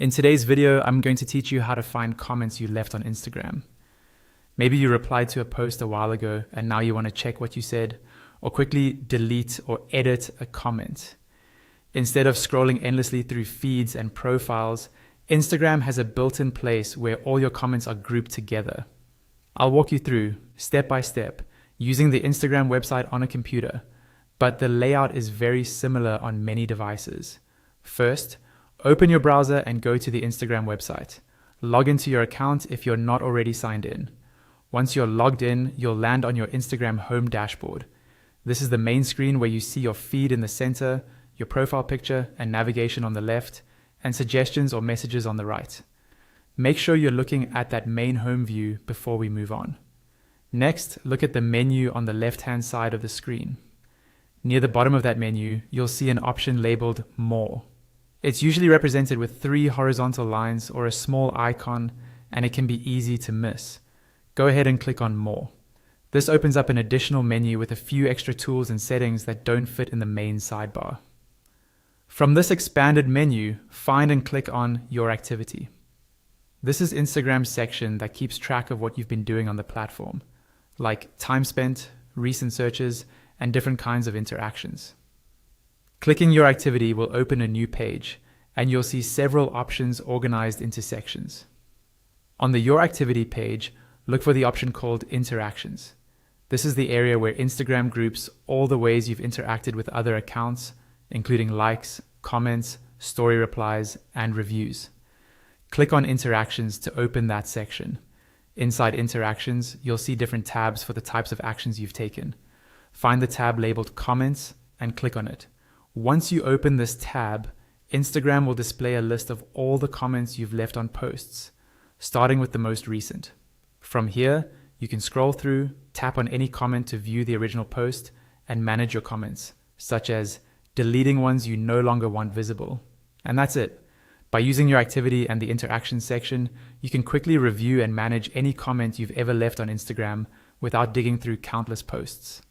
In today's video, I'm going to teach you how to find comments you left on Instagram. Maybe you replied to a post a while ago and now you want to check what you said, or quickly delete or edit a comment. Instead of scrolling endlessly through feeds and profiles, Instagram has a built-in place where all your comments are grouped together. I'll walk you through, step by step, using the Instagram website on a computer, but the layout is very similar on many devices. First, open your browser and go to the Instagram website. Log into your account if you're not already signed in. Once you're logged in, you'll land on your Instagram home dashboard. This is the main screen where you see your feed in the center, your profile picture and navigation on the left, and suggestions or messages on the right. Make sure you're looking at that main home view before we move on. Next, look at the menu on the left-hand side of the screen. Near the bottom of that menu, you'll see an option labeled More. It's usually represented with 3 horizontal lines or a small icon, and it can be easy to miss. Go ahead and click on More. This opens up an additional menu with a few extra tools and settings that don't fit in the main sidebar. From this expanded menu, find and click on Your Activity. This is Instagram's section that keeps track of what you've been doing on the platform, like time spent, recent searches, and different kinds of interactions. Clicking Your Activity will open a new page, and you'll see several options organized into sections. On the Your Activity page, look for the option called Interactions. This is the area where Instagram groups all the ways you've interacted with other accounts, including likes, comments, story replies, and reviews. Click on Interactions to open that section. Inside Interactions, you'll see different tabs for the types of actions you've taken. Find the tab labeled Comments and click on it. Once you open this tab, Instagram will display a list of all the comments you've left on posts, starting with the most recent. From here, you can scroll through, tap on any comment to view the original post, and manage your comments, such as deleting ones you no longer want visible. And that's it. By using Your Activity and the Interaction section, you can quickly review and manage any comment you've ever left on Instagram without digging through countless posts.